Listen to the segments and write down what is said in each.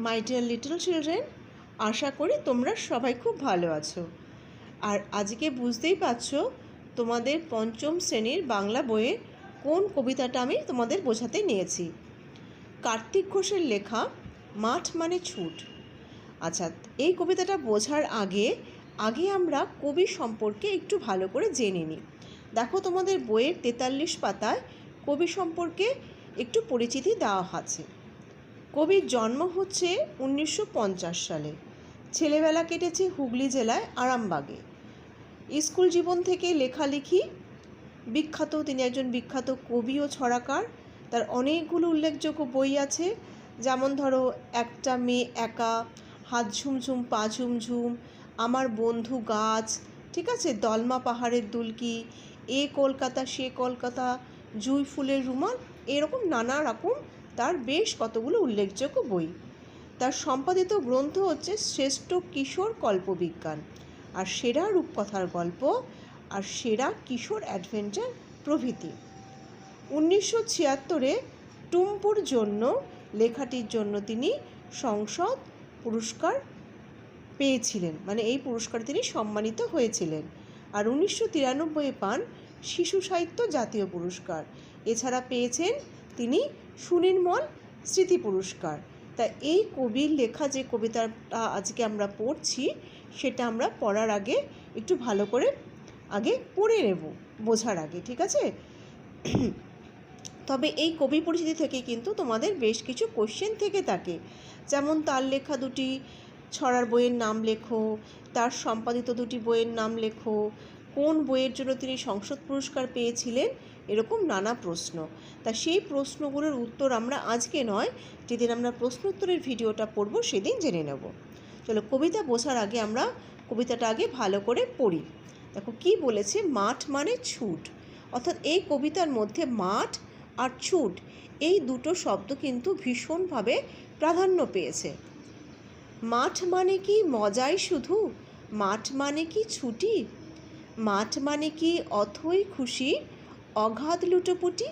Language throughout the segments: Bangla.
মাই ডিয়ার লিটল চিলড্রেন, আশা করি তোমরা সবাই খুব ভালো আছো। আর আজকে বুঝতেই পারছো তোমাদের পঞ্চম শ্রেণীর বাংলা বইয়ে কোন কবিতাটা আমি তোমাদের বোঝাতে নিয়েছি। কার্তিক ঘোষের লেখা মাঠ মানে ছুট। আচ্ছা, এই কবিতাটা বোঝার আগে আমরা কবি সম্পর্কে একটু ভালো করে জেনে নিই। দেখো, তোমাদের বইয়ের 43 পাতায় কবি সম্পর্কে একটু পরিচিতি দেওয়া আছে। কবির জন্ম হচ্ছে 1950 সালে। ছেলেবেলা কেটেছে হুগলি জেলায় আরামবাগে। স্কুল জীবন থেকে লেখালেখি বিখ্যাত, তিনি একজন বিখ্যাত কবি ও ছড়াকার। তার অনেকগুলো উল্লেখযোগ্য বই আছে, যেমন ধরো একটা মেয়ে একা, হাত ঝুমঝুম পা ঝুমঝুম, আমার বন্ধু গাছ, ঠিক আছে, দলমা পাহাড়ের দুলকি, এ কলকাতা সে কলকাতা, জুঁই ফুলের রুমাল, এরকম নানা রকম তার বেশ কতগুলো উল্লেখযোগ্য বই। তার সম্পাদিত গ্রন্থ হচ্ছে শ্রেষ্ঠ কিশোর কল্পবিজ্ঞান, আর সেরা রূপকথার গল্প, আর সেরা কিশোর অ্যাডভেঞ্চার প্রভৃতি। 1976-এ টুম্পুর জন্য লেখাটির জন্য তিনি সংসদ পুরস্কার পেয়েছিলেন, মানে এই পুরস্কার তিনি সম্মানিত হয়েছিলেন। আর 1993-এ পান শিশু সাহিত্য জাতীয় পুরস্কার। এছাড়া পেয়েছেন তিনি সুনির্মল স্মৃতি পুরস্কার। তা এই কবির লেখা যে কবিতাটা আজকে আমরা পড়ছি, সেটা আমরা পড়ার আগে একটু ভালো করে আগে পড়ে নেব, বোঝার আগে, ঠিক আছে? তবে এই কবি পরিচিতি থেকে কিন্তু তোমাদের বেশ কিছু কোশ্চেন থেকে থাকে, যেমন তার লেখা দুটি ছড়ার বইয়ের নাম লেখো, তার সম্পাদিত দুটি বইয়ের নাম লেখো, কোন বইয়ের জন্য তিনি সংসদ পুরস্কার পেয়েছিলেন, এরকম নানা প্রশ্ন। তা সেই প্রশ্নগুলোর উত্তর আমরা আজকে নয়, যেদিন আমরা প্রশ্ন উত্তরের ভিডিওটা পড়ব সেদিন জেনে নেব। চলো, কবিতা বোঝার আগে আমরা কবিতাটা আগে ভালো করে পড়ি। দেখো কি বলেছে, মাঠ মানে ছুট। অর্থাৎ এই কবিতার মধ্যে মাঠ আর ছুট এই দুটো শব্দ কিন্তু ভীষণভাবে প্রাধান্য পেয়েছে। মাঠ মানে কি মজাই শুধু, মাঠ মানে কি ছুটি, মাঠ মানে কি অথই খুশি, অগাধ লুটোপুটি,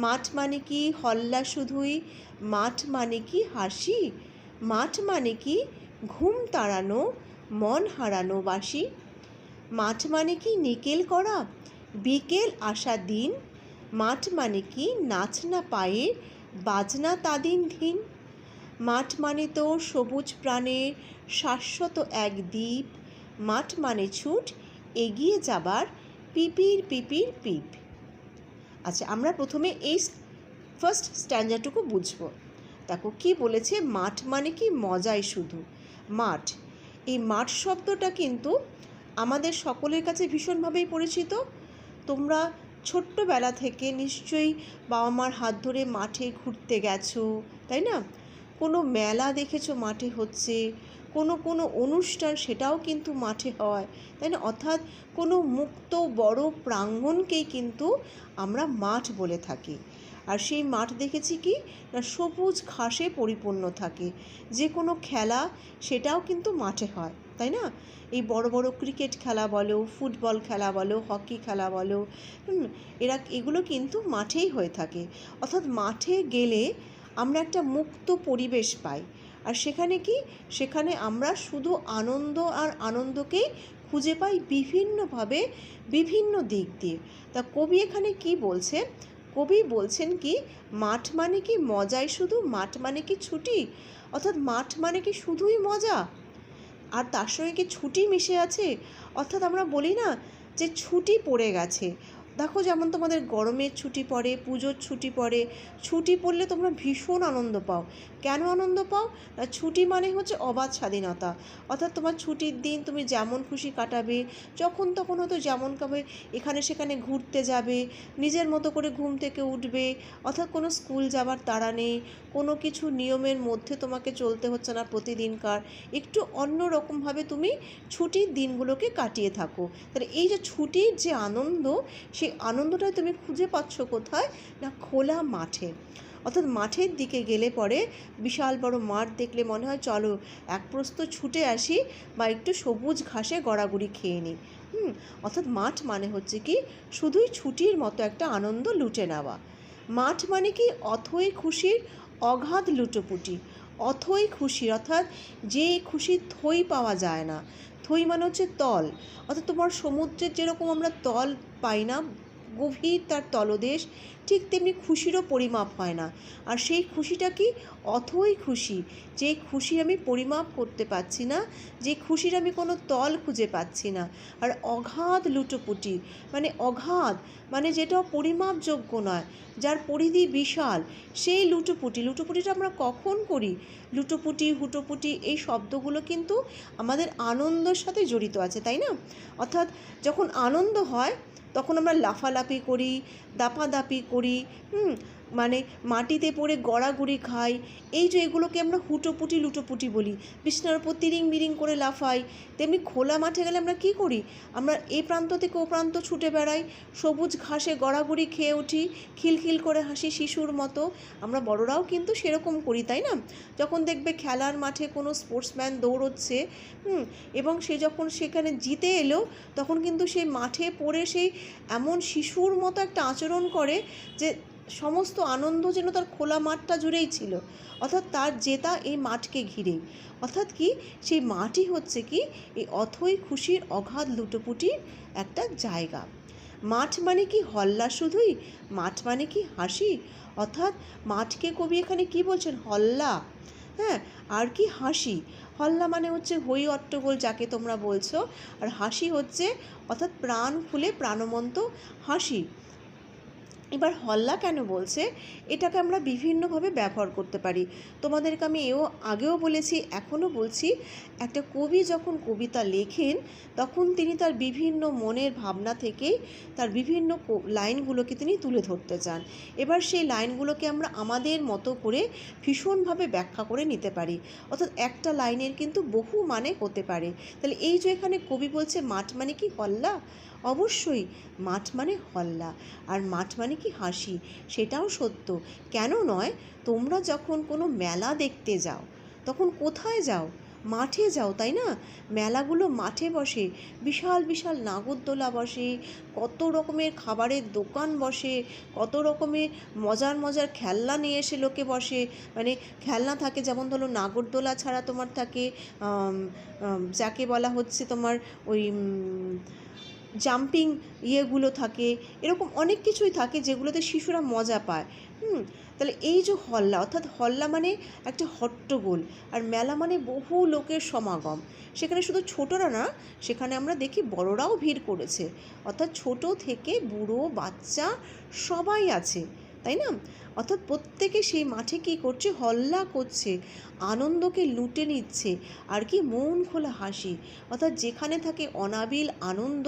মাঠ মানে কি হল্লা শুধুই, মাঠ মানে কি হাসি, মাঠ মানে কি ঘুম তাড়ানো মন হারানো বাসি, মাঠ মানে কি নিকেল করা বিকেল আসা দিন, মাঠ মানে কি নাচ না পায়ে বাজনা তাদিন ধীন, মাঠ মানে তো সবুজ প্রাণে শাশ্বত এক দ্বীপ, মাঠ মানে ছুট এগিয়ে যাবার পিপির পিপির পিপ। আচ্ছা, আমরা প্রথমে এই ফার্স্ট স্ট্যান্ডারটুকু বুঝবো। দেখো কি বলেছে, মাঠ মানে কি মজাই শুধু। মাঠ, এই মাঠ শব্দটা কিন্তু আমাদের সকলের কাছে ভীষণভাবেই পরিচিত। তোমরা ছোট্টবেলা থেকে নিশ্চয়ই বাবা মার হাত ধরে মাঠে ঘুরতে গেছো, তাই না? কোনো মেলা দেখেছো মাঠে হচ্ছে, কোনো অনুষ্ঠান সেটাও কিন্তু মাঠে হয়, তাই না? অর্থাৎ কোনো মুক্ত বড় প্রাঙ্গণকেই কিন্তু আমরা মাঠ বলে থাকি। আর সেই মাঠ দেখেছি কি না, সবুজ ঘাসে পরিপূর্ণ থাকে। যে কোনো খেলা সেটাও কিন্তু মাঠে হয়, তাই না? এই বড় বড় ক্রিকেট খেলা বলো, ফুটবল খেলা বলো, হকি খেলা বলো, এগুলো কিন্তু মাঠেই হয়ে থাকে। অর্থাৎ মাঠে গেলে আমরা একটা মুক্ত পরিবেশ পাই। আর সেখানে কি, সেখানে আমরা শুধু আনন্দ আর আনন্দকেই খুঁজে পাই বিভিন্নভাবে, বিভিন্ন দিক দিয়ে। তা কবি এখানে কি বলছে, কবি বলছেন কি, মাঠ মানে কি মজাই শুধু, মাঠ মানে কি ছুটি। অর্থাৎ মাঠ মানে কি শুধুই মজা, আর তার সঙ্গে কি ছুটি মিশে আছে। অর্থাৎ আমরা বলি না যে ছুটি পড়ে গেছে, দেখো যেমন তোমাদের গরমের ছুটি পড়ে, পুজোর ছুটি পড়ে, ছুটি পড়লে তোমরা ভীষণ আনন্দ পাও। কেন আনন্দ পাও না, ছুটি মানে হচ্ছে অবাধ স্বাধীনতা। অর্থাৎ তোমার ছুটির দিন তুমি যেমন খুশি কাটাবে, যখন তখন হয়তো যেমন কাবে এখানে সেখানে ঘুরতে যাবে, নিজের মতো করে ঘুম থেকে উঠবে। অর্থাৎ কোনো স্কুল যাবার তাড়া নেই, কোনো কিছু নিয়মের মধ্যে তোমাকে চলতে হচ্ছে না প্রতিদিনকার, একটু অন্য রকমভাবে তুমি ছুটির দিনগুলোকে কাটিয়ে থাকো। তাহলে এই যে ছুটির যে আনন্দ, সেই আনন্দটাই তুমি খুঁজে পাচ্ছ কোথায় না, খোলা মাঠে। অর্থাৎ মাঠের দিকে গেলে পরে বিশাল বড় মাঠ দেখলে মনে হয় চলো এক প্রস্থ ছুটে আসি, বা একটু সবুজ ঘাসে গড়াগড়ি খেয়ে নিই। অর্থাৎ মাঠ মানে হচ্ছে কি শুধুই ছুটির মতো একটা আনন্দ লুটে নেওয়া। মাঠ মানে কি অথই খুশির অগাধ লুটোপুটি। অথই খুশির, অর্থাৎ যে খুশির থই পাওয়া যায় না। থই মানে হচ্ছে তল, অর্থাৎ তোমার সমুদ্রের যেরকম আমরা তল পাই না, গভীর তার তলদেশ, ঠিক তেমনি খুশিরও পরিমাপ হয় না। আর সেই খুশিটা কি? অথই খুশি, যে খুশি আমি পরিমাপ করতে পারছি না, যে খুশির আমি কোনো তল খুঁজে পাচ্ছি না। আর অগাধ লুটোপুটি, মানে অগাধ মানে যেটা পরিমাপযোগ্য নয়, যার পরিধি বিশাল, সেই লুটোপুটিটা আমরা কখন করি? লুটোপুটি, হুটোপুটি এই শব্দগুলো কিন্তু আমাদের আনন্দের সাথে জড়িত আছে, তাই না? অর্থাৎ যখন আনন্দ হয় তখন আমরা লাফালাফি করি, দাপাদাপি করি, মানে মাটিতে পড়ে গড়াগড়ি খাই। এই যে এগুলোকে আমরা হুটোপুটি লুটোপুটি বলি। বিছানার উপর তিরিং বিরিং করে লাফাই। তেমনি খোলা মাঠে গেলে আমরা কী করি? আমরা এই প্রান্ত থেকে ও প্রান্ত ছুটে বেড়াই, সবুজ ঘাসে গড়াগড়ি খেয়ে উঠি, খিলখিল করে হাসি শিশুর মতো। আমরা বড়রাও কিন্তু সেরকম করি, তাই না? যখন দেখবে খেলার মাঠে কোনো স্পোর্টসম্যান দৌড়চ্ছে, এবং সে যখন সেখানে জিতে এলো, তখন কিন্তু সেই মাঠে পড়ে সেই এমন শিশুর মতো একটা আচরণ করে যে সমস্ত আনন্দ যেন তার খোলা মাঠটা জুড়েই ছিল। অর্থাৎ তার জেতা এই মাঠকে ঘিরেই। অর্থাৎ কি? সেই মাঠই হচ্ছে কি এই অথৈ খুশির অগাধ লুটোপুটির একটা জায়গা। মাঠ মানে কি হল্লা শুধুই? মাঠ মানে কি হাসি? অর্থাৎ মাঠকে কবি এখানে কি বলছেন? হল্লা, হ্যাঁ, আর কি হাসি। হল্লা মানে হচ্ছে হই অট্টগোল যাকে তোমরা বলছো, আর হাসি হচ্ছে অর্থাৎ প্রাণ খুলে প্রাণবন্ত হাসি। এবার হল্লা কেন বলছে? এটাকে আমরা বিভিন্নভাবে ব্যবহার করতে পারি। তোমাদেরকে আমি আগেও বলেছি, এখনও বলছি, একটা কবি যখন কবিতা লেখেন তখন তিনি তার বিভিন্ন মনের ভাবনা থেকেই তার বিভিন্ন লাইনগুলোকে তিনি তুলে ধরতে চান। এবার সেই লাইনগুলোকে আমরা আমাদের মতো করে ভীষণভাবে ব্যাখ্যা করে নিতে পারি। অর্থাৎ একটা লাইনের কিন্তু বহু মানে হতে পারে। তাহলে এই যে এখানে কবি বলছে মাঠ মানে কি হল্লা, অবশ্যই মাঠ মানে হল্লা, আর মাঠ মানে কি হাসি, সেটাও সত্য। কেন নয়? তোমরা যখন কোনো মেলা দেখতে যাও তখন কোথায় যাও? মাঠে যাও, তাই না? মেলাগুলো মাঠে বসে, বিশাল বিশাল নাগরদোলা বসে, কত রকমের খাবারের দোকান বসে, কত রকমের মজার মজার খেলনা নিয়ে এসে লোকে বসে। মানে খেলনা থাকে, যেমন ধরো নাগরদোলা ছাড়া তোমার থাকে যাকে বলা হচ্ছে তোমার ওই জাম্পিং ইয়েগুলো থাকে, এরকম অনেক কিছুই থাকে যেগুলোতে শিশুরা মজা পায়। তাহলে এই যে হল্লা, অর্থাৎ হল্লা মানে একটা হট্টগোল, আর মেলা মানে বহু লোকের সমাগম। সেখানে শুধু ছোটরা না, সেখানে আমরা দেখি বড়রাও ভিড় করেছে। অর্থাৎ ছোট থেকে বুড়ো বাচ্চা সবাই আছে, তাই না? অর্থাৎ প্রত্যেকে সেই মাঠে কী করছে? হল্লা করছে, আনন্দকে লুটে নিচ্ছে, আর কি মন খোলা হাসি। অর্থাৎ যেখানে থাকে অনাবিল আনন্দ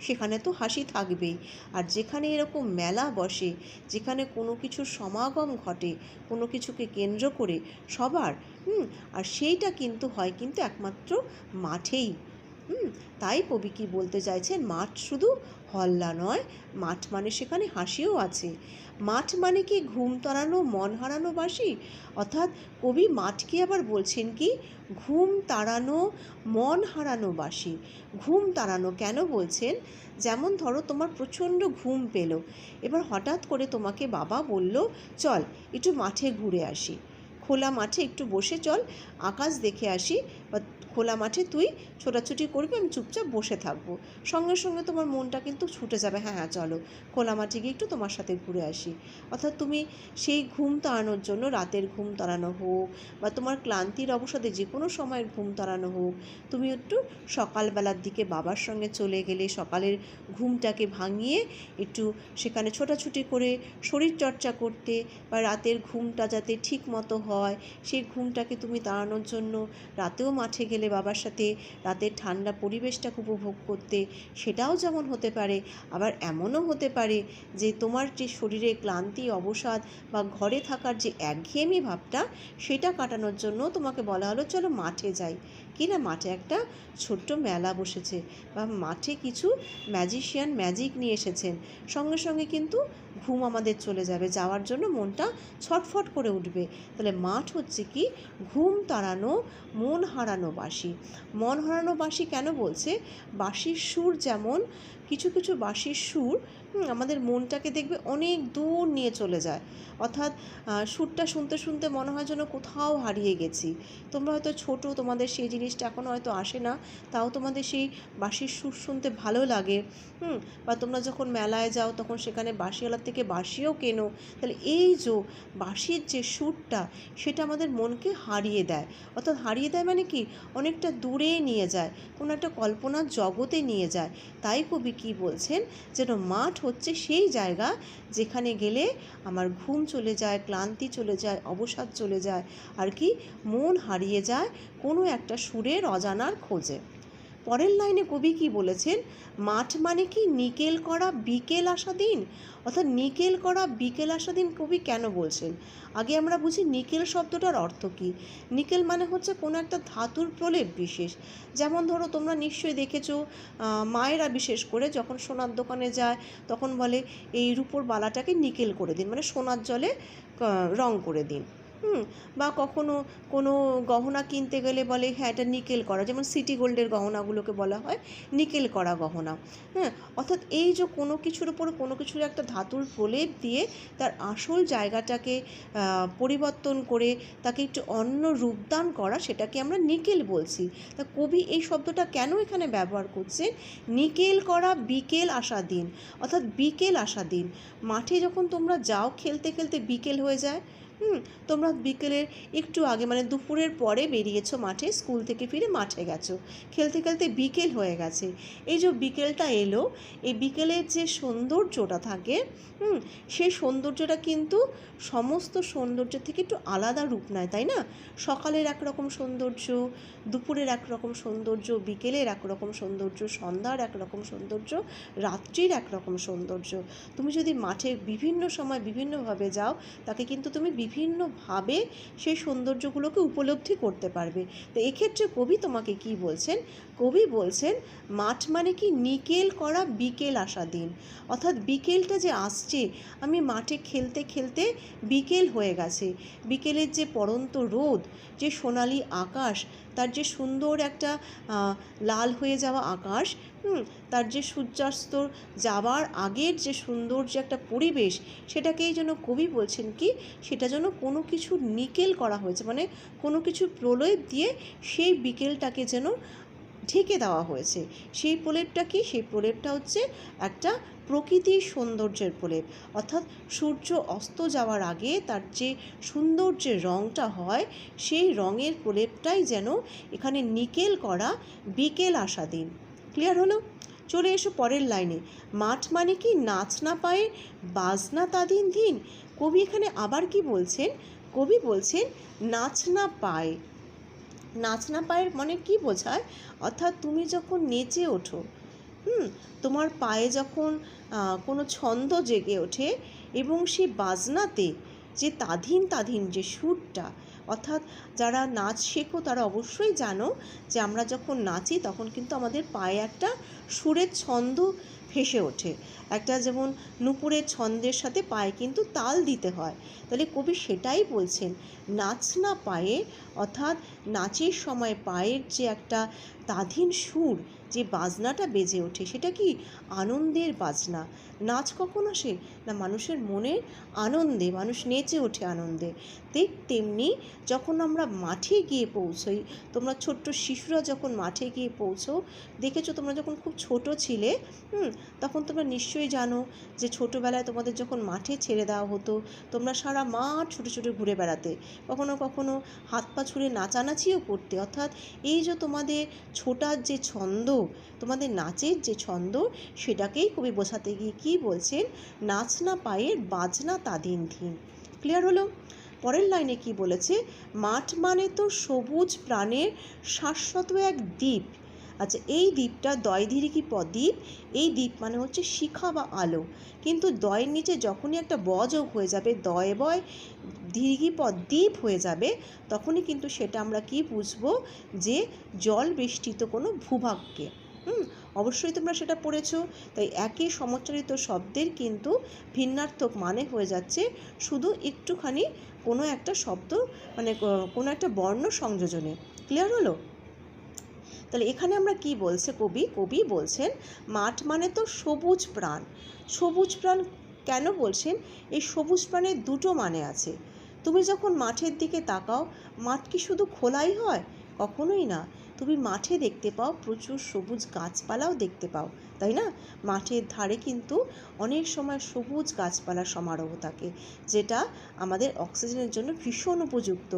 সেখানে তো হাসি থাকবেই। আর যেখানে এরকম মেলা বসে, যেখানে কোনো কিছুর সমাগম ঘটে, কোনো কিছুকে কেন্দ্র করে সবার, আর সেইটা কিন্তু হয় কিন্তু একমাত্র মাঠেই। তাই কবি কি বলতে চাইছেন? মাঠ শুধু হল্লা নয়, মাঠ মানে সেখানে হাসিও আছে। মাঠ মানে কি ঘুম তাড়ানো মন হারানো বাসি। অর্থাৎ কবি মাঠকে আবার বলছেন কি? ঘুম তাড়ানো মন হারানো বাসি। ঘুম তাড়ানো কেন বলছেন? যেমন ধরো তোমার প্রচণ্ড ঘুম পেল, এবার হঠাৎ করে তোমাকে বাবা বলল চল একটু মাঠে ঘুরে আসি, খোলা মাঠে একটু বসে চল, আকাশ দেখে আসি, বা খোলা মাঠে তুই ছোটাছুটি করবি, আমি চুপচাপ বসে থাকবো। সঙ্গে সঙ্গে তোমার মনটা কিন্তু ছুটে যাবে, হ্যাঁ চলো খোলা মাঠে গিয়ে একটু তোমার সাথে ঘুরে আসি। অর্থাৎ তুমি সেই ঘুম তাড়ানোর জন্য, রাতের ঘুম তাড়ানো হোক বা তোমার ক্লান্তির অবসাদে যে কোনো সময়ের ঘুম তাড়ানো হোক, তুমি একটু সকালবেলার দিকে বাবার সঙ্গে চলে গেলে, সকালের ঘুমটাকে ভাঙিয়ে একটু সেখানে ছোটাছুটি করে শরীর চর্চা করতে, বা রাতের ঘুমটা যাতে ঠিক মতো হয় সেই ঘুমটাকে তুমি তাড়ানোর জন্য রাতেও মাঠে গেলে বাবার সাথে রাতের ঠান্ডা পরিবেশটাকে উপভোগ করতে, সেটাও যেমন হতে পারে। আবার এমনও হতে পারে যে তোমার যে শরীরে ক্লান্তি অবসাদ বা ঘরে থাকার যে একঘেয়েমি ভাবটা, সেটা কাটানোর জন্য তোমাকে বলা হলো চলো মাঠে যাই। কি না, মাঠে একটা ছোট্ট মেলা বসেছে, বা মাঠে কিছু ম্যাজিশিয়ান ম্যাজিক নিয়ে এসেছেন, সঙ্গে সঙ্গে কিন্তু ঘুম আমাদের চলে যাবে, যাওয়ার জন্য মনটা ছটফট করে উঠবে। তাহলে মাঠ হচ্ছে কি? ঘুম তাড়ানো মন হারানো বাঁশি। মন হারানো বাঁশি কেন বলছে? বাঁশির সুর যেমন কিছু কিছু বাঁশির সুর আমাদের মনটাকে দেখবে অনেক দূর নিয়ে চলে যায়, অর্থাৎ সুরটা শুনতে শুনতে মনে হয় যেন কোথাও হারিয়ে গেছি। তোমরা হয়তো ছোট, তোমাদের সেই জিনিসটা এখন হয়তো আসে না, তাও তোমাদের সেই বাঁশির সুর শুনতে ভালো লাগে। বা তোমরা যখন মেলায় যাও তখন সেখানে বাঁশিওয়ালার থেকে বাঁশিও কেনো, তাহলে এই যে বাঁশির যে সুরটা সেটা আমাদের মনকে হারিয়ে দেয়। অর্থাৎ হারিয়ে দেয় মানে কি, অনেকটা দূরে নিয়ে যায়, কোনো একটা কল্পনার জগতে নিয়ে যায়। তাই কবি কী বলছেন, যেন মাঠ হচ্ছে সেই জায়গা যেখানে গেলে আমার ঘুম চলে যায়, ক্লান্তি চলে যায়, অবসাদ চলে যায়, আর কি মন হারিয়ে যায় কোনো একটা সুরের অজানার খোঁজে। পরের লাইনে কবি কি বলেছেন, মাঠ মানে কি নিকেল করা বিকেল আসা দিন। অর্থাৎ নিকেল করা বিকেল আসা দিন কবি কেন বলছেন? আগে আমরা বুঝি নিকেল শব্দটার অর্থ কী। নিকেল মানে হচ্ছে কোনো একটা ধাতুর প্রলেপ বিশেষ। যেমন ধরো তোমরা নিশ্চয়ই দেখেছো, মায়েরা বিশেষ করে যখন সোনার দোকানে যায় তখন বলে এই রূপোর বালাটাকে নিকেল করে দিন, মানে সোনার জলে রং করে দিন। বা কখনো কোনো গহনা কিনতে গেলে বলে হ্যাঁ এটা নিকেল করা, যেমন সিটি গোল্ডের গহনাগুলোকে বলা হয় নিকেল করা গহনা। অর্থাৎ এই যে কোনো কিছুর উপর কোনো কিছুর একটা ধাতুর প্রলেপ দিয়ে তার আসল জায়গাটাকে পরিবর্তন করে তাকে একটু অন্য রূপদান করা, সেটাকে আমরা নিকেল বলছি। তা কবি এই শব্দটা কেন এখানে ব্যবহার করছে, নিকেল করা বিকেল আসা দিন। অর্থাৎ বিকেল আসা দিন, মাঠে যখন তোমরা যাও খেলতে খেলতে বিকেল হয়ে যায়, তোমরা বিকেলের একটু আগে মানে দুপুরের পরে বেরিয়েছো মাঠে, স্কুল থেকে ফিরে মাঠে গেছো, খেলতে খেলতে বিকেল হয়ে গেছে। এই যে বিকেলটা এলো, এই বিকেলের যে সৌন্দর্যটা থাকে, সেই সৌন্দর্যটা কিন্তু সমস্ত সৌন্দর্য থেকে একটু আলাদা রূপ নেয়, তাই না? সকালের একরকম সৌন্দর্য, দুপুরের একরকম সৌন্দর্য, বিকেলের একরকম সৌন্দর্য, সন্ধ্যার একরকম সৌন্দর্য, রাত্রির একরকম সৌন্দর্য। তুমি যদি মাঠে বিভিন্ন সময় বিভিন্নভাবে যাও, তাকে কিন্তু তুমি বিভিন্নভাবে সেই সৌন্দর্যগুলোকে উপলব্ধি করতে পারবে। তো এক্ষেত্রে কবি তোমাকে কি বলছেন, কবি বলছেন মাঠ মানে কি নিকেল করা বিকেল আসা দিন। অর্থাৎ বিকেলটা যে আসছে, আমি মাঠে খেলতে খেলতে বিকেল হয়ে গেছে, বিকেলের যে পড়ন্ত রোদ, যে সোনালি আকাশ, তার যে সুন্দর একটা লাল হয়ে যাওয়া আকাশ, তার যে সূর্যাস্ত যাবার আগের যে সুন্দর যে একটা পরিবেশ, সেটাকেই যেন কবি বলছেন কি, সেটা যেন কোনো কিছু নিকেল করা হয়েছে, মানে কোনো কিছু প্রলেপ দিয়ে সেই বিকেলটাকে যেন ঢেকে দেওয়া হয়েছে। সেই প্রলেপটা কি, সেই প্রলেপটা হচ্ছে একটা প্রকৃতির সৌন্দর্যের প্রলেপ। অর্থাৎ সূর্য অস্ত যাওয়ার আগে তার যে সুন্দর যে রঙটা হয়, সেই রঙের প্রলেপটাই যেন এখানে নিকেল করা বিকেল আসা দিন। ক্লিয়ার হলো? চলে এসো পরের লাইনে, মাঠ মানে কি নাচ না পায়ে বাজনা তাদিন দিন। কবি এখানে আবার কি বলছেন, কবি বলছেন নাচ না পায়ে। নাচ না পায়ের মানে কি বোঝায়, অর্থাৎ তুমি যখন নেচে ওঠো, তোমার পায়ে যখন কোনো ছন্দ জেগে ওঠে এবং সেই বাজনাতে যে তাধিন তাধিন যে সুরটা, অর্থাৎ যারা নাচ শেখো তারা অবশ্যই জানো যে আমরা যখন নাচি তখন কিন্তু আমাদের পায়ে একটা সুরের ছন্দ ভেসে ওঠে, একটা যেমন নূপুরের ছন্দের সাথে পায়ে কিন্তু তাল দিতে হয়। তাহলে কবি সেটাই বলছেন, নাচ না পায়ে, অর্থাৎ নাচের সময় পায়ের যে একটা তাধিন সুর, যে বাজনাটা বেজে ওঠে, সেটা কি আনন্দের বাজনা। নাচ কখন আসে না, মানুষের মনের আনন্দে, মানুষ নেচে ওঠে আনন্দে। ঠিক তেমনি যখন আমরা মাঠে গিয়ে পৌঁছই, তোমরা ছোট্ট শিশুরা যখন মাঠে গিয়ে পৌঁছো, দেখেছো তোমরা যখন খুব ছোট ছিলে, তখন তোমরা নিশ্চয়ই জানো যে ছোটোবেলায় তোমাদের যখন মাঠে ছেড়ে দেওয়া হতো, তোমরা সারা মাঠ ছুটে ছুটে ঘুরে বেড়াতে, কখনো কখনো হাত পা ছুঁড়ে নাচানাচিও করতে। অর্থাৎ এই যে তোমাদের ছোটার যে ছন্দ, তোমাদের নাচের যে ছন্দ, সেটাকেই কবি বোঝাতে গিয়ে কী বলছেন, নাচ না পায়ের বাজনা তাদিন দিন। ক্লিয়ার হলো? পরের লাইনে কি বলেছে, মাঠ মানে তো সবুজ প্রাণের শাশ্বত এক দ্বীপ। আচ্ছা, এই দ্বীপটা দয় দীর্ঘি প দ্বীপ, এই দ্বীপ মানে হচ্ছে শিখা বা আলো, কিন্তু দয়ের নিচে যখনই একটা ব যোগ হয়ে যাবে, দয় বয় দীর্ঘি প দ্বীপ হয়ে যাবে, তখনই কিন্তু সেটা আমরা কি বুঝবো, যে জল বেষ্টিত কোনো ভূভাগকে। অবশ্যই তোমরা সেটা পড়েছো। তাই একই সমচ্চারিত শব্দের কিন্তু ভিন্নার্থক মানে হয়ে যাচ্ছে শুধু একটুখানি কোনো একটা শব্দ, মানে কোনো একটা বর্ণ সংযোজনে। ক্লিয়ার হলো? তাহলে এখানে আমরা কি বলছে কবি বলছেন মাঠ মানে তো সবুজ প্রাণ। সবুজ প্রাণ কেন বলছেন? এই সবুজ প্রাণের দুটো মানে আছে। তুমি যখন মাঠের দিকে তাকাও, মাঠ কি শুধু খোলাই হয়? কখনোই না। তুমি মাঠে দেখতে পাও প্রচুর সবুজ গাছপালাও দেখতে পাও, তাই না? মাঠের ধারে কিন্তু অনেক সময় সবুজ গাছপালার সমারোহ থাকে, যেটা আমাদের অক্সিজেনের জন্য ভীষণ উপযুক্ত।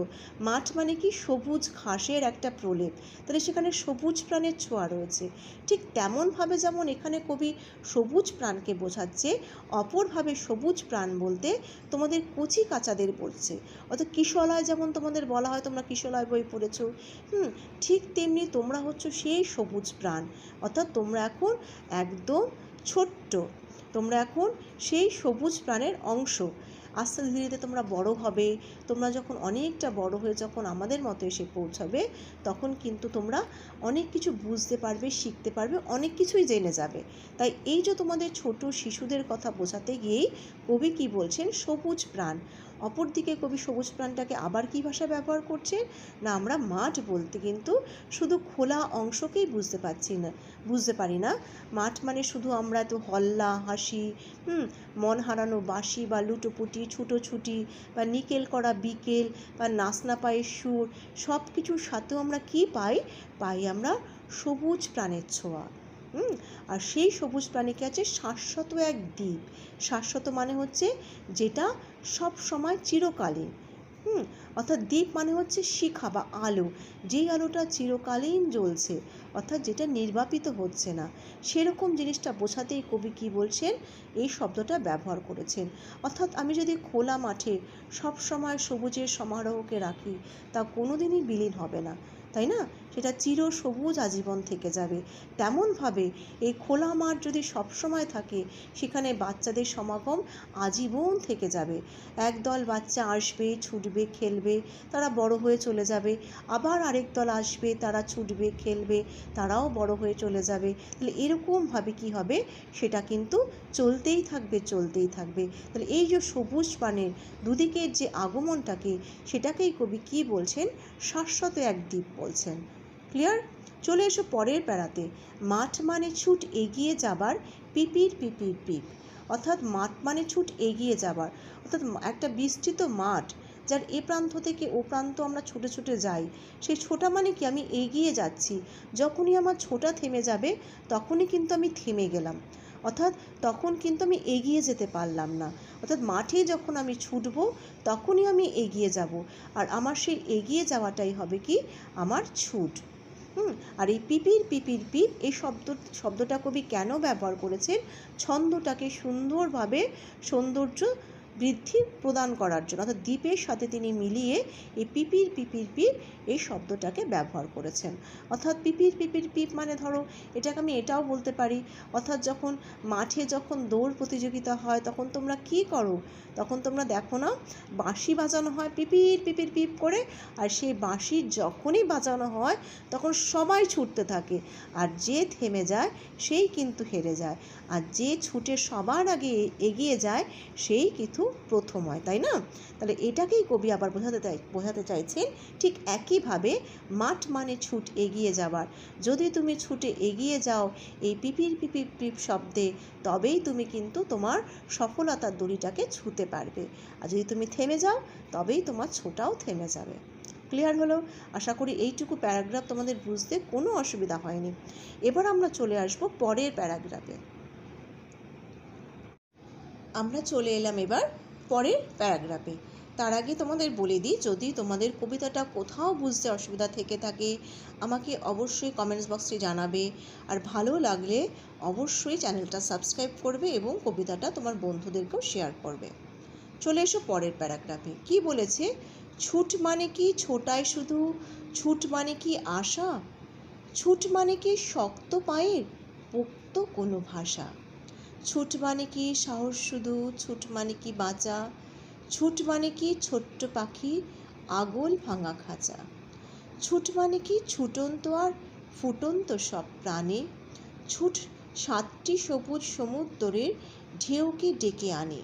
মাঠ মানে কি সবুজ ঘাসের একটা প্রলেপ, তাহলে সেখানে সবুজ প্রাণের ছোঁয়া রয়েছে। ঠিক তেমনভাবে যেমন এখানে কবি সবুজ প্রাণকে বোঝাচ্ছে, অপরভাবে সবুজ প্রাণ বলতে তোমাদের কচি কাচাদের বলছে। অর্থাৎ কিশলয় যেমন তোমাদের বলা হয়, তোমরা কিশলয় বই পড়েছো, ঠিক তেমনি তোমরা হচ্ছে সেই সবুজ প্রাণ। অর্থাৎ তোমরা এখন একদম ছোট্ট, তোমরা এখন সেই সবুজ প্রাণের অংশ। আস্তে ধীরে ধীরে তোমরা বড় হবে। তোমরা যখন অনেকটা বড় হয়ে যখন আমাদের মতো এসে পৌঁছাবে, তখন কিন্তু তোমরা অনেক কিছু বুঝতে পারবে, শিখতে পারবে, অনেক কিছুই জেনে যাবে। তাই এই যে তোমাদের ছোট শিশুদের কথা বোঝাতে গিয়েই কবি কি বলছেন? সবুজ প্রাণ। অপরদিকে কবি সবুজ প্রাণটাকে আবার কী ভাষা ব্যবহার করছেন? না, আমরা মাঠ বলতে কিন্তু শুধু খোলা অংশকেই বুঝতে পারি না। মাঠ মানে শুধু আমরা তো হল্লা, হাসি, মন হারানো বাঁশি বা লুটোপুটি, ছুটোছুটি বা নিকেল করা বিকেল বা নাচনা পায়ের সুর, সব কিছুর সাথেও আমরা কি পাই আমরা সবুজ প্রাণের ছোঁয়া। আর সেই সবুজ প্রাণীকে আছে শাশ্বত এক দ্বীপ। শাশ্বত মানে হচ্ছে যেটা সব সময় চিরকালীন। অর্থাৎ দ্বীপ মানে হচ্ছে শিখা বা আলো, যেই আলোটা চিরকালীন জ্বলছে, অর্থাৎ যেটা নির্বাপিত হচ্ছে না। সেরকম জিনিসটা বোঝাতেই কবি কী বলছেন? এই শব্দটা ব্যবহার করেছেন। অর্থাৎ আমি যদি খোলা মাঠে সব সময় সবুজের সমারোহকে রাখি, তা কোনোদিনই বিলীন হবে না, তাই না? সেটা চির সবুজ আজীবন থেকে যাবে। তেমনভাবে এই খোলা মাঠ যদি সবসময় থাকে, সেখানে বাচ্চাদের সমাগম আজীবন থেকে যাবে। একদল বাচ্চা আসবে, ছুটবে, খেলবে, তারা বড় হয়ে চলে যাবে। আবার আরেক দল আসবে, তারা ছুটবে, খেলবে, তারাও বড় হয়ে চলে যাবে। তাহলে এরকমভাবে কি হবে? সেটা কিন্তু চলতেই থাকবে। তাহলে এই যে সবুজ প্রাণের দুদিকের যে আগমনটাকে, সেটাকেই কবি কি বলছেন? শাশ্বত এক দ্বীপ বলছেন। ক্লিয়ার? চলে এসো পরের প্যারাতে। মাঠ মানে ছুট এগিয়ে যাবার, পিপির পিপির পিপ। অর্থাৎ মাঠ মানে ছুট এগিয়ে যাবার, অর্থাৎ একটা বিস্তৃত মাঠ, যার এ প্রান্ত থেকে ও প্রান্ত আমরা ছুটে ছুটে যাই। সেই ছোটা মানে কি? আমি এগিয়ে যাচ্ছি। যখনই আমার ছোটা থেমে যাবে, তখনই কিন্তু আমি থেমে গেলাম, অর্থাৎ তখন কিন্তু আমি এগিয়ে যেতে পারলাম না। অর্থাৎ মাঠে যখন আমি ছুটব, তখনই আমি এগিয়ে যাব। আর আমার সেই এগিয়ে যাওয়াটাই হবে কি? আমার ছুট। আর এই পিপির পিপির পিপ, এই শব্দটা কবি কেন ব্যবহার করেছেন? ছন্দটাকে সুন্দরভাবে সৌন্দর্য বৃদ্ধি প্রদান করার জন্য, অর্থাৎ দ্বীপের সাথে তিনি মিলিয়ে এই পিপির পিপির পিপ এই শব্দটাকে ব্যবহার করেছেন। অর্থাৎ পিপির পিপির পিপ মানে ধরো এটাকে আমি এটাও বলতে পারি, অর্থাৎ যখন মাঠে যখন দৌড় প্রতিযোগিতা হয়, তখন তোমরা কি করো? তখন তোমরা দেখো না, বাঁশি বাজানো হয় পিপির পিপির পিপ করে, আর সেই বাঁশি যখনই বাজানো হয় তখন সবাই ছুটতে থাকে, আর যে থেমে যায় সেই কিন্তু হেরে যায়, আর যে ছুটে সবার আগে এগিয়ে যায় সেই কিন্তু প্রথম হয়, তাই না? তাহলে এটাকেই কবি আবার বোঝাতে চাইছেন। ঠিক একইভাবে মাঠ মানে ছুট এগিয়ে যাবার। যদি তুমি ছুটে এগিয়ে যাও এই পিপির পিপির পিপ শব্দে, তবেই তুমি কিন্তু তোমার সফলতার দড়িটাকে ছুঁতে পারবে। আর যদি তুমি থেমে যাও, তবেই তোমার ছোটাও থেমে যাবে। ক্লিয়ার হলো? আশা করি এইটুকু প্যারাগ্রাফ তোমাদের বুঝতে কোনো অসুবিধা হয়নি। এবার আমরা চলে আসব পরের প্যারাগ্রাফে। আমরা চলে এলাম এবার পরের প্যারাগ্রাফে। তার আগে তোমাদের বলে দিই, যদি তোমাদের কবিতাটা কোথাও বুঝতে অসুবিধা থেকে থাকে, আমাকে অবশ্যই কমেন্টস বক্সে জানাবে। আর ভালো লাগলে অবশ্যই চ্যানেলটা সাবস্ক্রাইব করবে এবং কবিতাটা তোমার বন্ধুদেরকেও শেয়ার করবে। চলে এসো পরের প্যারাগ্রাফে। কি বলেছে? ছুট মানে কি ছোটায় শুধু, ছুট মানে কি আশা, ছুট মানে কি শক্ত পায়ের পোক্ত কোনো ভাষা, ছুট মানে কি সাহস শুধু, ছুট মানে কি বাঁচা, ছুট মানে কি ছোট্ট পাখি আগল ভাঙা খাঁচা, ছুট মানে কি ছুটন্ত আর ফুটন্ত সব প্রাণে, ছুট 7টি সবুজ সমুদ্রের ঢেউকে ডেকে আনে,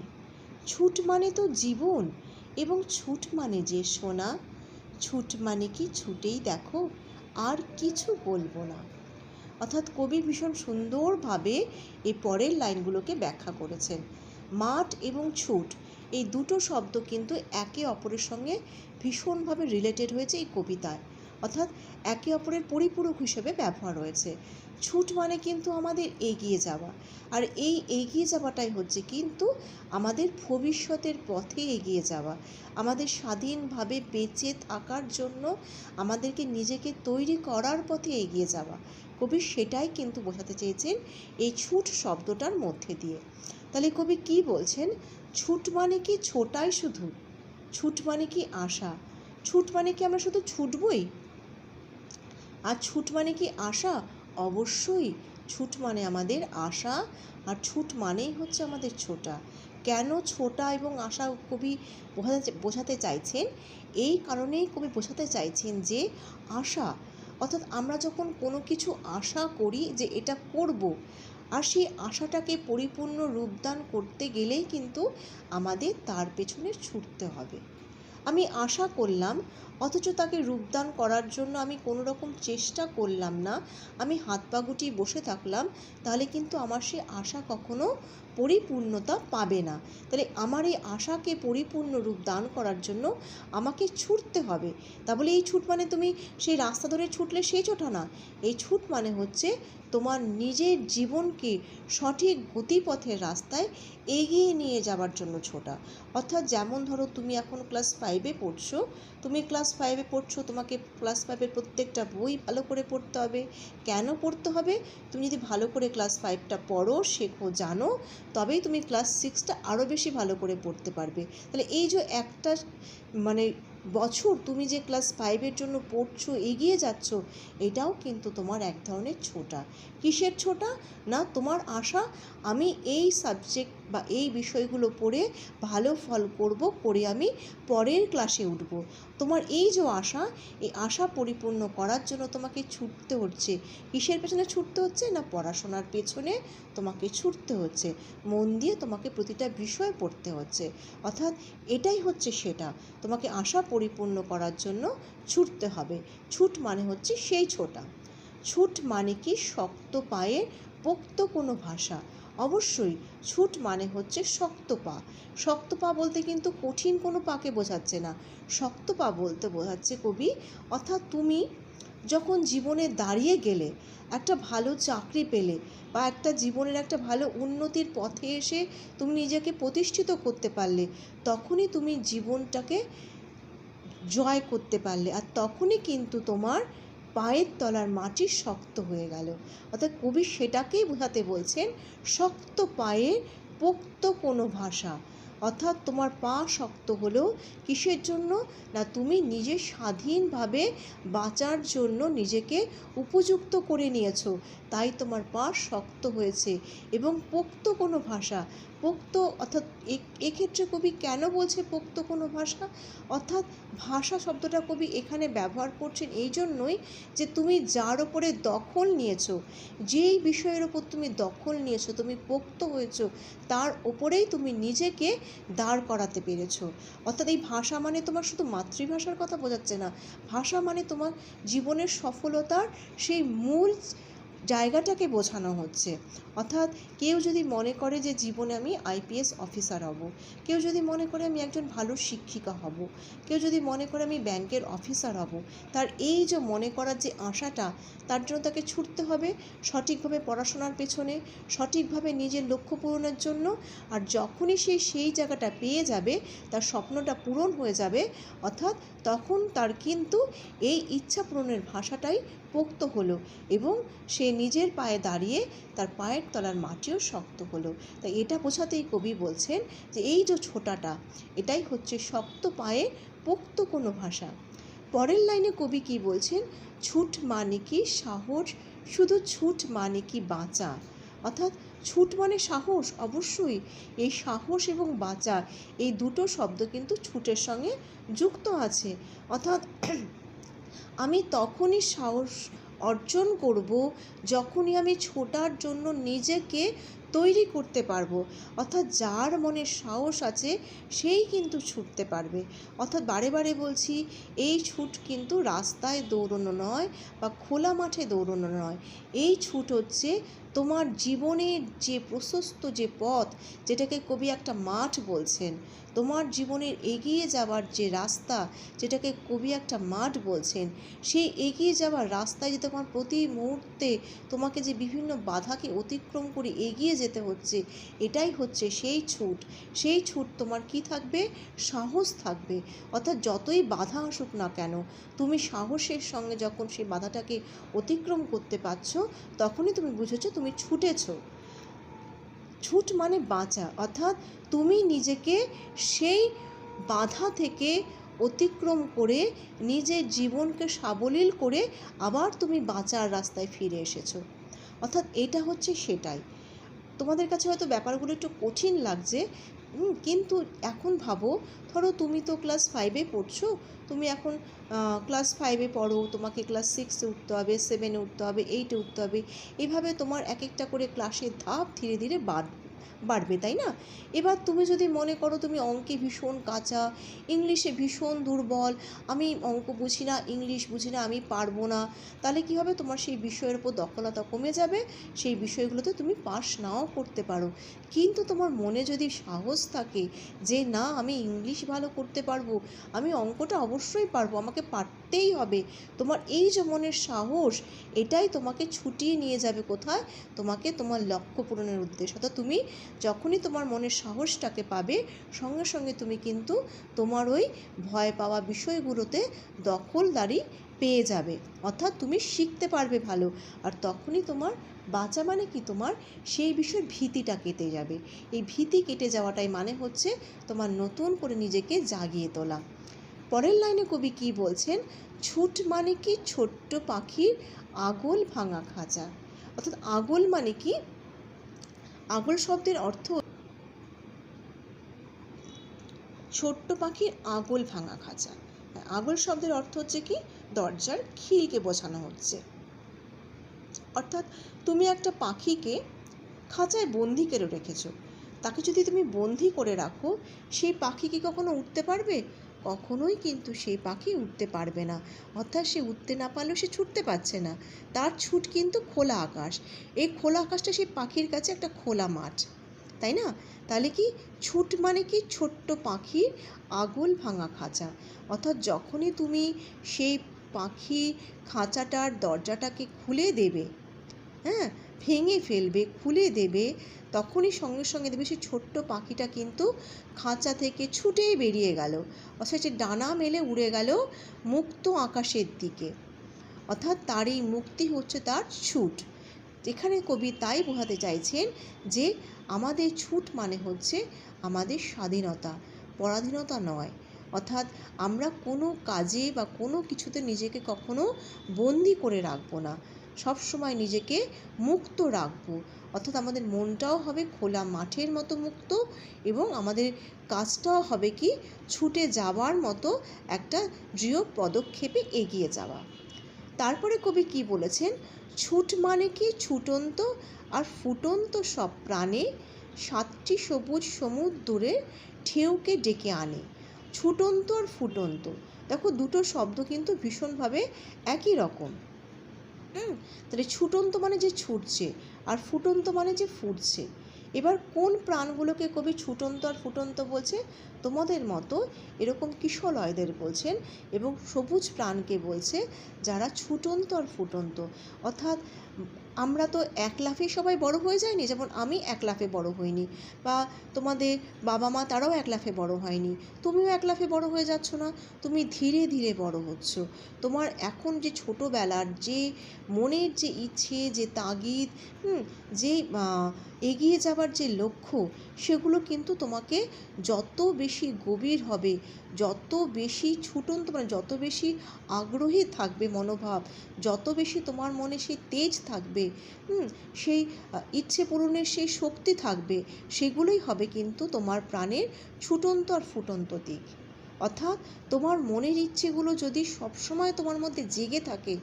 ছুট মানে তো জীবন এবং ছুট মানে যে সোনা, ছুট মানে কি ছুটেই দেখো আর কিছু বলবো না। অর্থাৎ কবি ভীষণ সুন্দরভাবে এই পরের লাইনগুলোকে ব্যাখ্যা করেছেন। মাঠ এবং ছুট এই দুটো শব্দ কিন্তু একে অপরের সঙ্গে ভীষণভাবে রিলেটেড হয়েছে এই কবিতায়, অর্থাৎ একে অপরের পরিপূরক হিসেবে ব্যবহার হয়েছে। ছুট মানে কিন্তু আমাদের এগিয়ে যাওয়া, আর এই এগিয়ে যাওয়াটাই হচ্ছে কিন্তু আমাদের ভবিষ্যতের পথে এগিয়ে যাওয়া, আমাদের স্বাধীনভাবে বেঁচে থাকার জন্য আমাদেরকে নিজেকে তৈরি করার পথে এগিয়ে যাওয়া। কবি সেটাই কিন্তু বোঝাতে চেয়েছেন এই ছুট শব্দটার মধ্যে দিয়ে। তাহলে কবি কি বলছেন? ছুট মানে কি ছোটাই শুধু? ছুট মানে কি আশা? ছুট মানে কি আমরা শুধু ছুটবই? আর ছুট মানে কি আশা? অবশ্যই ছুট মানে আমাদের আশা, আর ছুট মানেই হচ্ছে আমাদের ছোটা। কেন ছোটা এবং আশা কবি বোঝাতে চাইছেন? এই কারণেই কবি বোঝাতে চাইছেন যে আশা, অর্থাৎ আমরা যখন কোনো কিছু আশা করি যে এটা করব, আর সেই আশাটাকে পরিপূর্ণ রূপদান করতে গেলেই কিন্তু আমাদের তার পেছনে ছুটতে হবে। আমি আশা করলাম অথচ তাকে রূপদান করার জন্য আমি কোনো রকম চেষ্টা করলাম না, আমি হাত পা গুটিয়ে বসে থাকলাম, তাহলে কিন্তু আমার সেই আশা কখনো পরিপূর্ণতা পাবে না। তাহলে আমার এই আশাকে পরিপূর্ণ রূপ দান করার জন্য আমাকে ছুটতে হবে। তা বলে এই ছুট মানে তুমি সেই রাস্তা ধরে ছুটলে সেই ছোটা না। এই ছুট মানে হচ্ছে তোমার নিজের জীবনকে সঠিক গতিপথের রাস্তায় এগিয়ে নিয়ে যাওয়ার জন্য ছোটা। অর্থাৎ যেমন ধরো তুমি এখন ক্লাস 5-এ পড়ছো, তুমি ক্লাস 5-এ পড়ছো, তোমাকে ক্লাস 5-এর প্রত্যেকটা বই ভালো করে পড়তে হবে। কেন পড়তে হবে? তুমি যদি ভালো করে ক্লাস 5টা পড়ো, শেখো, জানো, তবেই তুমি ক্লাস 6টা আরও বেশি ভালো করে পড়তে পারবে। তাহলে এই যে একটা মানে বছর তুমি যে ক্লাস 5-এর জন্য পড়ছো, এগিয়ে যাচ্ছ, এটাও কিন্তু তোমার এক ধরনের ছোটা। কিসের ছোটা? না, তোমার আশা আমি এই সাবজেক্ট বা এই বিষয়গুলো পড়ে ভালো ফল করব, করে আমি পরের ক্লাসে উঠব। তোমার এই যে আশা, এই আশা পরিপূর্ণ করার জন্য তোমাকে ছুটতে হচ্ছে। কিসের পেছনে ছুটতে হচ্ছে? না, পড়াশোনার পেছনে তোমাকে ছুটতে হচ্ছে, মন দিয়ে তোমাকে প্রতিটা বিষয় পড়তে হচ্ছে। অর্থাৎ এটাই হচ্ছে সেটা, তোমাকে আশা পরিপূর্ণ করার জন্য ছুটতে হবে। ছুট মানে হচ্ছে সেই ছোটা। ছুট মানে কি শক্ত পায়ে পোক্ত কোনো ভাষা। অবশ্যই ছুট মানে হচ্ছে শক্ত পা। শক্ত পা বলতে কিন্তু কঠিন কোনো পাকে বোঝাচ্ছে না, শক্ত পা বলতে বোঝাচ্ছে কবি, অর্থাৎ তুমি যখন জীবনে দাঁড়িয়ে গেলে, একটা ভালো চাকরি পেলে, বা একটা জীবনের একটা ভালো উন্নতির পথে এসে তুমি নিজেকে প্রতিষ্ঠিত করতে পারলে, তখনই তুমি জীবনটাকে জয় করতে পারলে, আর তখনই কিন্তু তোমার পায়ের তলার মাটি শক্ত হয়ে গেল। অর্থাৎ কবি সেটাকেই বোঝাতে বলছেন, শক্ত পায়ে পোক্ত কোনো ভাষা। অর্থাৎ তোমার পা শক্ত হলো কিসের জন্য? না, তুমি নিজে স্বাধীনভাবে বাঁচার জন্য নিজেকে উপযুক্ত করে নিয়েছো, তাই তোমার পা শক্ত হয়েছে। এবং পোক্ত কোনো ভাষা, পোক্ত অর্থাৎ এক্ষেত্রে কবি কেন বলছে পোক্ত কোনো ভাষা? অর্থাৎ ভাষা শব্দটা কবি এখানে ব্যবহার করছেন এই জন্যই যে তুমি যার ওপরে দখল নিয়েছো, যেই বিষয়ের ওপর তুমি দখল নিয়েছো, তুমি পোক্ত হয়েছো, তার ওপরেই তুমি নিজেকে দাঁড় করাতে পেরেছো। অর্থাৎ এই ভাষা মানে তোমার শুধু মাতৃভাষার কথা বোঝাচ্ছে না, ভাষা মানে তোমার জীবনের সফলতার সেই মূল জায়গাটাকে বোঝানো হচ্ছে। অর্থাৎ কেউ যদি মনে করে যে জীবনে আমি আইপিএস অফিসার হব, কেউ যদি মনে করে আমি একজন ভালো শিক্ষিকা হব, কেউ যদি মনে করে আমি ব্যাংকের অফিসার হব, তার এই যে মনে করার যে আশাটা, তার জন্য তাকে ছুটতে হবে সঠিকভাবে পড়াশোনার পেছনে, সঠিকভাবে নিজের লক্ষ্য পূরণের জন্য। আর যখনই সে সেই জায়গাটা পেয়ে যাবে, তার স্বপ্নটা পূরণ হয়ে যাবে, অর্থাৎ তখন তার কিন্তু এই ইচ্ছা পূরণের ভাষাটাই পোক্ত হলো, এবং সে নিজের পায়ে দাঁড়িয়ে তার পায়ের তলার মাটিও শক্ত হলো। তাই এটা বোঝাতেই কবি বলছেন যে এই যে ছোটাটা, এটাই হচ্ছে শক্ত পায়ে পোক্ত কোনো ভাষা। পরের লাইনে কবি কি বলছেন? ছুট মানে কি সাহস, শুধু ছুট মানে কি বাঁচা। অর্থাৎ ছুট মানে সাহস, অবশ্যই এই সাহস এবং বাঁচা এই দুটো শব্দ কিন্তু ছুটের সঙ্গে যুক্ত আছে। অর্থাৎ আমি তখনই সাহস অর্জন করব যখনই আমি ছোটার জন্য নিজেকে তৈরি করতে পারবো। অর্থাৎ যার মনে সাহস আছে সেই কিন্তু ছুটতে পারবে। অর্থাৎ বারে বারে বলছি, এই ছুট কিন্তু রাস্তায় দৌড়ানো নয় বা খোলা মাঠে দৌড়ানো নয়। এই ছুট হচ্ছে তোমার জীবনের যে প্রশস্ত যে পথ, যেটাকে কবি একটা মাঠ বলছেন, তোমার জীবনের এগিয়ে যাওয়ার যে রাস্তা, যেটাকে কবি একটা মাঠ বলছেন, সেই এগিয়ে যাওয়ার রাস্তায় যে তোমার প্রতি মুহূর্তে তোমাকে যে বিভিন্ন বাধাকে অতিক্রম করে এগিয়ে যেতে হচ্ছে, এটাই হচ্ছে সেই ছুট। সেই ছুট তোমার কি থাকবে? সাহস থাকবে। অর্থাৎ যতই বাধা আসুক না কেন, তুমি সাহসের সঙ্গে যখন সেই বাধাটাকে অতিক্রম করতে পারছো, তখনই তুমি বুঝেছো তুমি ছুটেছো। ছুট মানে বাঁচা, অর্থাৎ তুমি নিজেকে সেই বাধা থেকে অতিক্রম করে নিজের জীবনকে সাবলীল করে আবার তুমি বাঁচার রাস্তায় ফিরে এসেছো। অর্থাৎ এটা হচ্ছে সেটাই। তোমাদের কাছে হয়তো ব্যাপারগুলো একটু কঠিন লাগছে, কিন্তু এখন ভাবো, ধরো তুমি তো ক্লাস 5-এ পড়ছো, তুমি এখন ক্লাস 5-এ পড়ো, তোমাকে ক্লাস 6-এ উঠতে হবে, 7-এ উঠতে হবে, 8-এ উঠতে হবে, এভাবে তোমার এক একটা করে ক্লাসের ধাপ ধীরে ধীরে বাড়বে, তাই না? এবার তুমি যদি মনে করো তুমি অঙ্কে ভীষণ কাঁচা, ইংলিশে ভীষণ দুর্বল, আমি অঙ্ক বুঝি না, ইংলিশ বুঝি না, আমি পারবো না, তাহলে কী হবে? তোমার সেই বিষয়ের উপর দক্ষতা কমে যাবে, সেই বিষয়গুলোতে তুমি পাস নাও করতে পারো। কিন্তু তোমার মনে যদি সাহস থাকে যে না, আমি ইংলিশ ভালো করতে পারবো, আমি অঙ্কটা অবশ্যই পারবো, আমাকে পারতেই হবে, তোমার এই যে মনের সাহস, এটাই তোমাকে ছুটিয়ে নিয়ে যাবে কোথায়? তোমাকে তোমার লক্ষ্য পূরণের উদ্দেশ্য। অর্থাৎ তুমি যখনই তোমার মনের সাহসটাকে পাবে, সঙ্গে সঙ্গে তুমি কিন্তু তোমার ওই ভয় পাওয়া বিষয়গুলোতে দখলদারি পেয়ে যাবে। অর্থাৎ তুমি শিখতে পারবে ভালো, আর তখনই তোমার বাঁচা মানে কি? তোমার সেই বিষয়ের ভীতিটা কেটে যাবে। এই ভীতি কেটে যাওয়াটাই মানে হচ্ছে তোমার নতুন করে নিজেকে জাগিয়ে তোলা। পরের লাইনে কবি কি বলছেন? ছুট মানে কি? ছোট্ট পাখির আগল ভাঙা খাঁচা। অর্থাৎ আগল মানে কি? আগল শব্দের অর্থ ছোট্ট পাখির আগল ভাঙা খাঁচা। আগল শব্দের অর্থ হচ্ছে কি? দরজার খিলকে বোঝানো হচ্ছে। অর্থাৎ তুমি একটা পাখিকে খাঁচায় বন্দি করে রেখেছো, তাকে যদি তুমি বন্দি করে রাখো, সেই পাখি কি কখনো উঠতে পারবে? কখনোই কিন্তু সেই পাখি উঠতে পারবে না। অর্থাৎ সে উঠতে না পারলেও সে ছুটতে পারছে না, তার ছুট কিন্তু খোলা আকাশ। এই খোলা আকাশটা সেই পাখির কাছে একটা খোলা মাঠ, তাই না? তাহলে কি ছুট মানে কি? ছোট্ট পাখির আগল ভাঙা খাঁচা। অর্থাৎ যখনই তুমি সেই পাখি খাঁচাটার দরজাটাকে খুলে দেবে, হ্যাঁ, ভেঙে ফেলবে, খুলে দেবে, তখনই সঙ্গে সঙ্গে দেবে সেই ছোট্ট পাখিটা কিন্তু খাঁচা থেকে ছুটেই বেরিয়ে গেল। অর্থাৎ সে ডানা মেলে উড়ে গেল মুক্ত আকাশের দিকে। অর্থাৎ তার এই মুক্তি হচ্ছে তার ছুট। যেখানে কবি তাই বোঝাতে চাইছেন যে আমাদের ছুট মানে হচ্ছে আমাদের স্বাধীনতা, পরাধীনতা নয়। অর্থাৎ আমরা কোনো কাজে বা কোনো কিছুতে নিজেকে কখনো বন্দি করে রাখবো না, সবসময় নিজেকে মুক্ত রাখবো। অর্থাৎ আমাদের মনটাও হবে খোলা মাঠের মতো মুক্ত, এবং আমাদের কাজটাও হবে কি? ছুটে যাওয়ার মতো একটা দৃঢ় পদক্ষেপে এগিয়ে যাওয়া। তারপরে কবি কি বলেছেন? ছুট মানে কি? ছুটন্ত আর ফুটন্ত সব প্রাণে 7টি সবুজ সমুদ্রের ঢেউকে ডেকে আনে। ছুটন্ত আর ফুটন্ত, দেখো দুটো শব্দ কিন্তু ভীষণভাবে একই রকম। তাহলে ছুটন্ত মানে যে ছুটছে, আর ফুটন্ত মানে যে ফুটছে। এবার কোন প্রাণগুলোকে কবি ছুটন্ত আর ফুটন্ত বলছে? তোমাদের মতো এরকম কিশলয়দের বলছেন, এবং সবুজ প্রাণকে বলছে যারা ছুটন্ত আর ফুটন্ত। অর্থাৎ আমরা তো এক লাফে সবাই বড় হয়ে যায়নি, যেমন আমি এক লাফে বড় হইনি, বা তোমাদের বাবা মা তারাও এক লাফে বড় হয়নি, তুমিও এক লাফে বড় হয়ে যাচ্ছ না, তুমি ধীরে ধীরে বড় হচ্ছ। তোমার এখন যে ছোটোবেলার যে মনের যে ইচ্ছে, যে তাগিদ, যে এগিয়ে যাবার যে লক্ষ্য, সেগুলো কিন্তু তোমাকে যত বেশি গভীর হবে, যত বেশি ছুটন্ত মানে যত বেশি আগ্রহী থাকবে মনোভাব, যত বেশি তোমার মনে সেই তেজ থাকবে, সেই ইচ্ছে পূরণের সেই শক্তি থাকবে, সেগুলোই হবে কিন্তু তোমার প্রাণের ছুটন্ত আর ফুটন্ত দিক। অর্থাৎ তোমার মনের ইচ্ছেগুলো যদি সবসময় তোমার মধ্যে জেগে থাকে,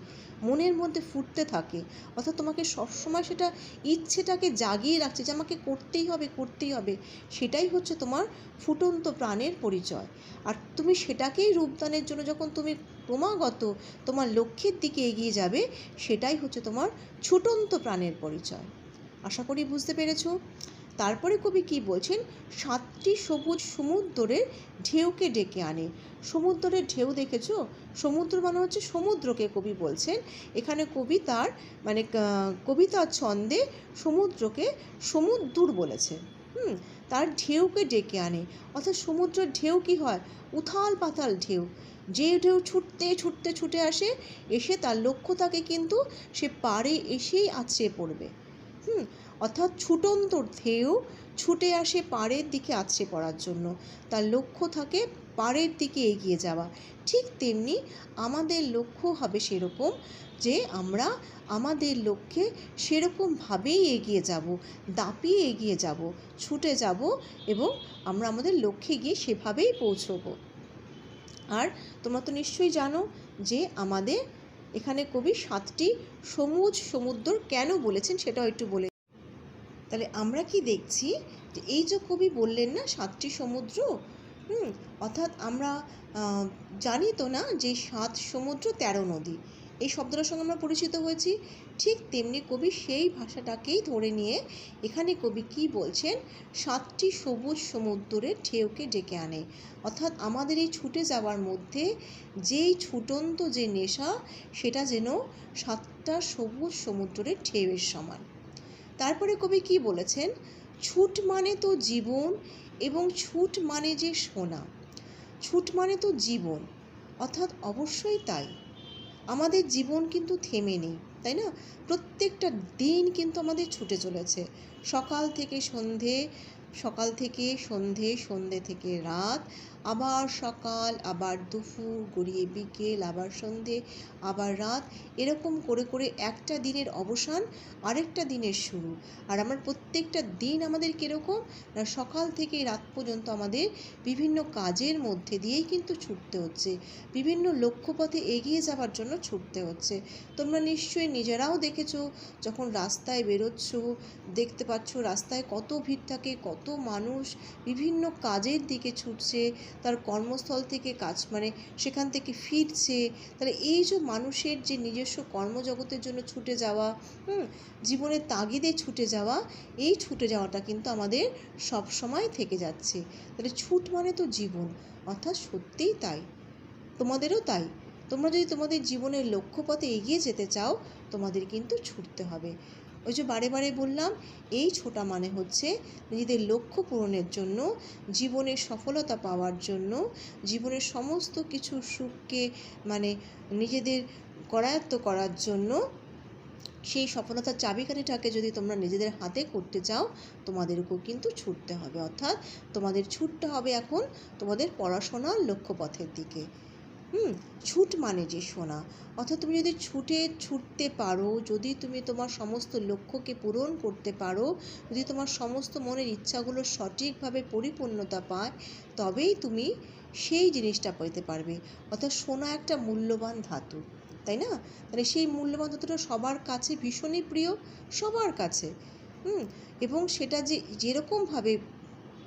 মনের মধ্যে ফুটতে থাকে, অর্থাৎ তোমাকে সবসময় সেটা ইচ্ছেটাকে জাগিয়ে রাখছে যে আমাকে করতেই হবে করতেই হবে, সেটাই হচ্ছে তোমার ফুটন্ত প্রাণের পরিচয়। আর তুমি সেটাকেই রূপদানের জন্য যখন তুমি ক্রমাগত তোমার লক্ষ্যের দিকে এগিয়ে যাবে, সেটাই হচ্ছে তোমার ছুটন্ত প্রাণের পরিচয়। আশা করি বুঝতে পেরেছো। তারপরে কবি কি বলছেন, 7টি সবুজ সমুদ্রের ঢেউকে ডেকে আনে। সমুদ্রের ঢেউ দেখেছো? সমুদ্র মানে হচ্ছে সমুদ্রকে কবি বলছেন। এখানে কবি তার মানে কবিতার ছন্দে সমুদ্রকে সমুদ্র বলেছে। তার ঢেউকে ডেকে আনে, অর্থাৎ সমুদ্রের ঢেউ কি হয়? উথাল পাতাল ঢেউ। যে ঢেউ ছুটতে ছুটতে ছুটে আসে, এসে তার লক্ষ্য থাকে কিন্তু সে পাড়ে এসেই আছড়ে পড়বে। অর্থাৎ ছুটন্ত ঢেউ ছুটে আসে পাড়ের দিকে আছড়ে পড়ার জন্য, তার লক্ষ্য থাকে পাড়ের দিকে এগিয়ে যাওয়া। ঠিক তেমনি আমাদের লক্ষ্য হবে সেরকম যে আমরা আমাদের লক্ষ্যে সেরকমভাবেই এগিয়ে যাব, দাপিয়ে এগিয়ে যাব, ছুটে যাব এবং আমরা আমাদের লক্ষ্যে গিয়ে সেভাবেই পৌঁছবো। আর তোমরা তো নিশ্চয়ই জানো যে আমাদের এখানে কবি 7টি সবুজ সমুদ্র কেন বলেছেন সেটাও একটু বলে। তাহলে আমরা কি দেখছি যে এই যে কবি বললেন না 7টি সমুদ্র, অর্থাৎ আমরা জানি তো না যে 7 সমুদ্র 13 নদী, এই শব্দটার সঙ্গে আমরা পরিচিত হয়েছি। ঠিক তেমনি কবি সেই ভাষাটাকেই ধরে নিয়ে এখানে কবি কি বলছেন, 7টি সবুজ সমুদ্রের ঢেউকে ডেকে আনে। অর্থাৎ আমাদের এই ছুটে যাওয়ার মধ্যে যেই ছুটন্ত যে নেশা, সেটা যেন 7টা সবুজ সমুদ্রের ঢেউয়ের সমান। তারপরে কবি কি বলেছেন, ছুট মানে তো জীবন এবং ছুট মানে যে সোনা। ছুট মানে তো জীবন, অর্থাৎ অবশ্যই তাই। আমাদের জীবন কিন্তু থেমে নেই, তাই না? প্রত্যেকটা দিন কিন্তু আমাদের ছুটে চলেছে। সকাল থেকে সন্ধে, সকাল থেকে সন্ধে, সন্ধে থেকে রাত, আবার সকাল, আবার দুপুর, গড়িয়ে বিকেল, আবার সন্ধে, আবার রাত, এরকম করে করে একটা দিনের অবসান আরেকটা দিনের শুরু। আর আমার প্রত্যেকটা দিন আমাদের কীরকম না, সকাল থেকে রাত পর্যন্ত আমাদের বিভিন্ন কাজের মধ্যে দিয়েই কিন্তু ছুটতে হচ্ছে, বিভিন্ন লক্ষ্যপথে এগিয়ে যাওয়ার জন্য ছুটতে হচ্ছে। তোমরা নিশ্চয়ই নিজেরাও দেখেছো, যখন রাস্তায় বেরোচ্ছ দেখতে পাচ্ছ রাস্তায় কত ভিড় থাকে, কত মানুষ বিভিন্ন কাজের দিকে ছুটছে, তার কর্মস্থল থেকে কাজ মানে সেখান থেকে ফিরছে। তাহলে এই যে মানুষের যে নিজস্ব কর্মজগতের জন্য ছুটে যাওয়া, জীবনের তাগিদে ছুটে যাওয়া, এই ছুটে যাওয়াটা কিন্তু আমাদের সব সময় থেকে যাচ্ছে। তাহলে ছুট মানে তো জীবন, অর্থাৎ সত্যিই তাই, তোমাদেরও তাই। তোমরা যদি তোমাদের জীবনের লক্ষ্যপথে এগিয়ে যেতে চাও, তোমাদের কিন্তু ছুটতে হবে। ওই যে বারে বারে বললাম, এই ছোটা মানে হচ্ছে নিজেদের লক্ষ্য পূরণের জন্য, জীবনের সফলতা পাওয়ার জন্য, জীবনের সমস্ত কিছু সুখকে মানে নিজেদের করায়ত্ত করার জন্য, সেই সফলতার চাবিকাঠিটাকে যদি তোমরা নিজেদের হাতে করতে চাও, তোমাদেরকেও কিন্তু ছুটতে হবে। অর্থাৎ তোমাদের ছুটতে হবে এখন তোমাদের পড়াশোনার লক্ষ্যপথের দিকে। ছুট মানে যে সোনা, অর্থাৎ তুমি যদি ছুটতে পারো, যদি তুমি তোমার সমস্ত লক্ষ্যকে পূরণ করতে পারো, যদি তোমার সমস্ত মনের ইচ্ছাগুলো সঠিকভাবে পরিপূর্ণতা পায়, তবেই তুমি সেই জিনিসটা পেতে পারবে। অর্থাৎ সোনা একটা মূল্যবান ধাতু, তাই না? তাহলে সেই মূল্যবান ধাতুটা সবার কাছে ভীষণই প্রিয়, সবার কাছে। এবং সেটা যে যেরকমভাবে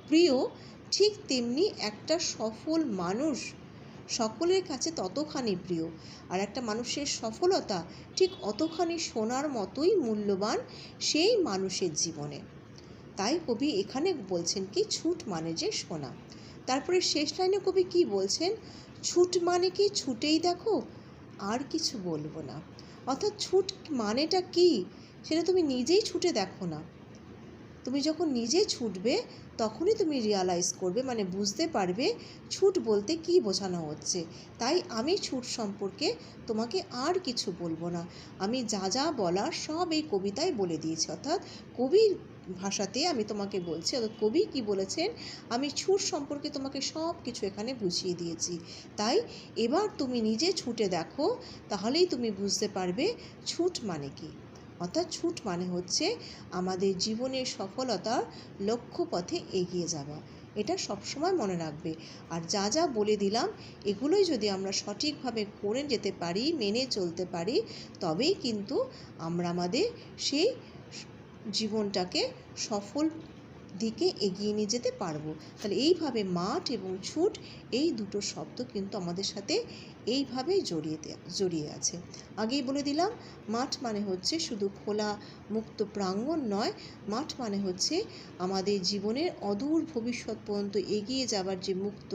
প্রিয়, ঠিক তেমনি একটা সফল মানুষ সকলের কাছে ততখানি প্রিয়। আর একটা মানুষের সফলতা ঠিক অতখানি সোনার মতোই মূল্যবান সেই মানুষের জীবনে। তাই কবি এখানে বলছেন কি, ছুট মানে যে সোনা। তারপরে শেষ লাইনে কবি কি বলছেন, ছুট মানে কি ছুটেই দেখো, আর কিছু বলবো না। অর্থাৎ ছুট মানেটা কি সেটা তুমি নিজেই ছুটে দেখো না। তুমি যখন নিজে ছুটবে তখনই তুমি রিয়ালাইজ করবে, মানে বুঝতে পারবে ছুট বলতে কি বোঝানো হচ্ছে। তাই আমি ছুট সম্পর্কে তোমাকে আর কিছু বলবো না, আমি যা যা বলার সব এই কবিতায় বলে দিয়েছি। অর্থাৎ কবির ভাষাতে আমি তোমাকে বলছি, অর্থাৎ কবি কি বলেছেন, আমি ছুট সম্পর্কে তোমাকে সব কিছু এখানে বুঝিয়ে দিয়েছি। তাই এবার তুমি নিজে ছুটে দেখো, তাহলেই তুমি বুঝতে পারবে ছুট মানে কি। অর্থাৎ ছুট মানে হচ্ছে আমাদের জীবনের সফলতার লক্ষ্যপথে এগিয়ে যাওয়া। এটা সবসময় মনে রাখবে। আর যা যা বলে দিলাম এগুলোই যদি আমরা সঠিকভাবে করে যেতে পারি, মেনে চলতে পারি, তবেই কিন্তু আমরা আমাদের সেই জীবনটাকে সফল দিকে এগিয়ে নিয়ে যেতে পারবো। তাহলে এইভাবে মাঠ এবং ছুট এই দুটো শব্দ কিন্তু আমাদের সাথে এইভাবেই জড়িয়ে আছে। আগেই বলে দিলাম, মাঠ মানে হচ্ছে শুধু খোলা মুক্ত প্রাঙ্গণ নয়, মাঠ মানে হচ্ছে আমাদের জীবনের অদূর ভবিষ্যৎ পর্যন্ত এগিয়ে যাবার যে মুক্ত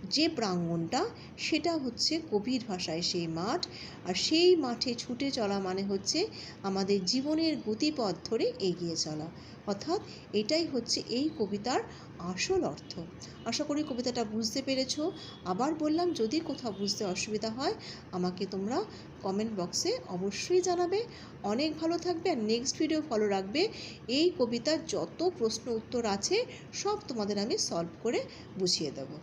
যে প্রাঙ্গণটা, সেটা হচ্ছে কবির ভাষায় সেই মাঠ। আর সেই মাঠে ছুটে চলা মানে হচ্ছে আমাদের জীবনের গতিপথ ধরে এগিয়ে চলা। অর্থাৎ এটাই হচ্ছে এই কবিতার আসল অর্থ। আশা করি কবিতাটা বুঝতে পেরেছো। আবার বললাম, যদি কোথাও বুঝতে অসুবিধা হয় আমাকে তোমরা কমেন্ট বক্সে অবশ্যই জানাবে। অনেক ভালো থাকবে আর নেক্সট ভিডিও ফলো রাখবে। এই কবিতার যত প্রশ্ন উত্তর আছে সব তোমাদের আমি সলভ করে বুঝিয়ে দেবো।